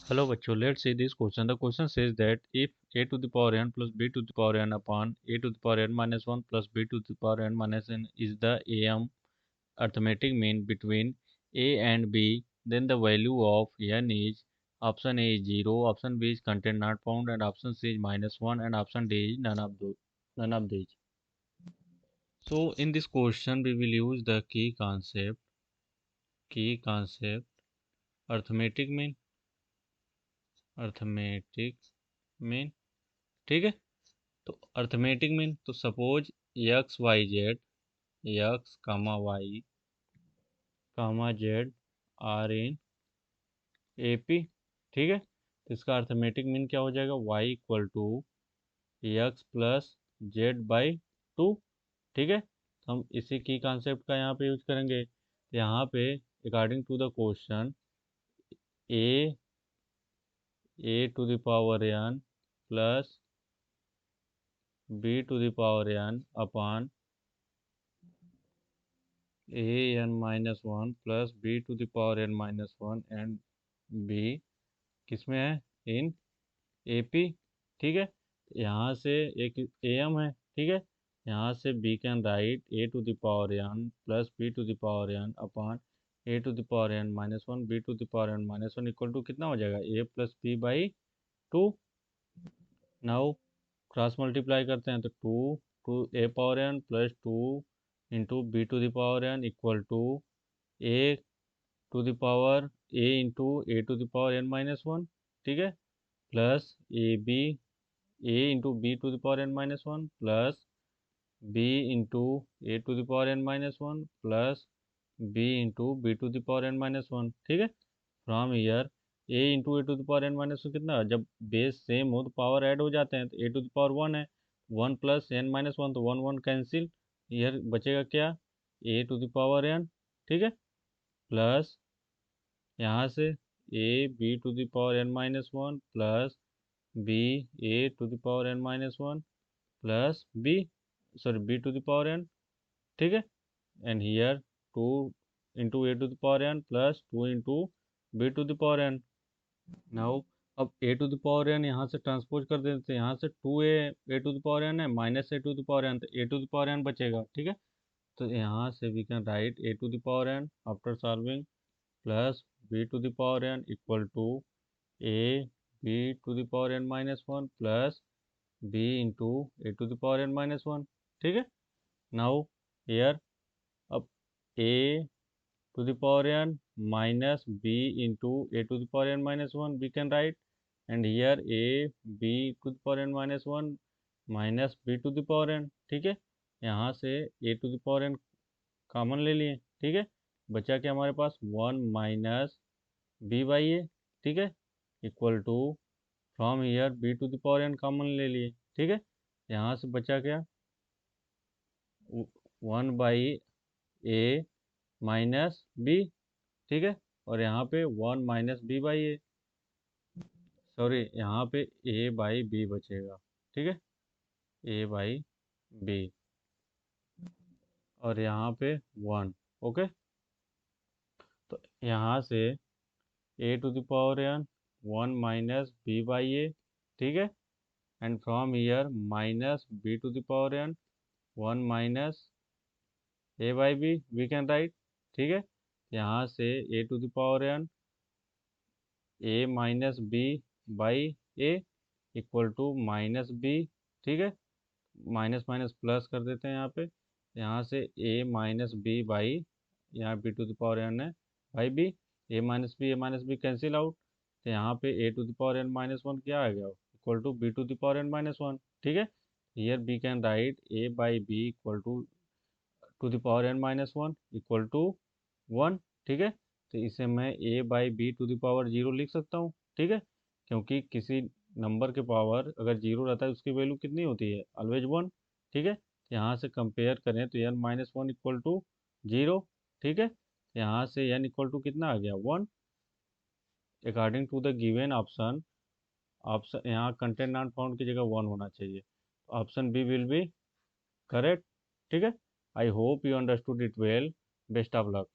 Hello बच्चों, let's see this question. The question says that if a to the power n plus b to the power n upon a to the power n minus 1 plus b to the power n minus n is the am arithmetic mean between a and b, then the value of n is option A is 0, option B is content not found, and option C is -1, and option D is none of these. So in this question we will use the key concept arithmetic mean, ठीक है। तो arithmetic mean, तो suppose x y comma z are in A P, ठीक है। तो इसका arithmetic mean क्या हो जाएगा, y equal to x plus z by two, ठीक है। तो हम इसी की कॉन्सेप्ट का यहाँ पे यूज करेंगे। तो यहाँ पे according to the question a to the power n plus b to the power n upon a n minus one plus b to the power n minus one and b किस में है, इन A P, ठीक है। यहाँ से एक A M है, ठीक है। यहाँ से we can write a to the power n plus b to the power n upon a to the power n minus one b to the power n minus one equal to कितना हो जाएगा, a plus b by two. Now cross multiply करते हैं तो two a power n plus two into b to the power n equal to a to the power a to the power n minus one, ठीक है, plus a into b to the power n minus one plus b into a to the power n minus one plus b into b to the power n minus one, ठीक है। From here a to the power n minus one कितना, जब base same हो तो power add हो जाते हैं। तो a to the power one है, one plus n minus one, तो वन वन कैंसिल, ईयर बचेगा क्या, a to the power n, ठीक है, प्लस यहाँ से a b to the power n minus one plus b a to the power n minus one plus b to the power n, ठीक है। And here two into a to the power n plus two into b to the power n. Now अब a to the power n यहाँ से transpose कर देते हैं, यहाँ से two a to the power n है minus a to the power n, तो a to the power n बचेगा, ठीक है। तो यहाँ से we can write a to the power n after solving plus b to the power n equal to a b to the power n minus one plus b into a to the power n minus one, ठीक है। Now here अब ए to the power n minus b into a to the power n minus 1 we can write, and here a b to the power n minus 1 minus b to the power n, ठीक है। यहाँ से a to the power n common ले लिए, ठीक है। बचा क्या हमारे पास, one minus b by a, ठीक है, equal to from here b to the power n common ले लिए, ठीक है। यहाँ से बचा क्या, one by a minus b, ठीक है, और यहाँ पे one minus b by a, sorry यहाँ पे ए बाई बी बचेगा, ठीक है, ए बाई बी, और यहाँ पे वन, ओके। तो यहाँ से a to the power n one minus b by a, ठीक है, and from here minus b to the power n one minus a by b we can write, ठीक है। यहाँ से a to the power n a minus b by a equal to minus b, ठीक है, minus minus plus कर देते हैं यहाँ पे। यहाँ से ए माइनस बी बाई, यहाँ b to the power n है by b, a minus b cancel out, तो यहाँ पे a to the power n minus one क्या आ गया, equal to b to the power n minus one, ठीक है। Here we can write a by b equal to the power n minus one equal to one, ठीक है। तो इसे मैं a by B to the power zero लिख सकता हूँ, ठीक है, क्योंकि किसी नंबर के पावर अगर जीरो रहता है उसकी वैल्यू कितनी होती है, ऑलवेज वन, ठीक है। यहाँ से कंपेयर करें तो n minus one equal to zero, ठीक है। यहाँ से एन इक्वल टू कितना आ गया, one, according to the given option. Option यहाँ कंटेंट नॉट फाउंड की जगह वन होना चाहिए, option b will be correct, ठीक है। I hope you understood it well, best of luck.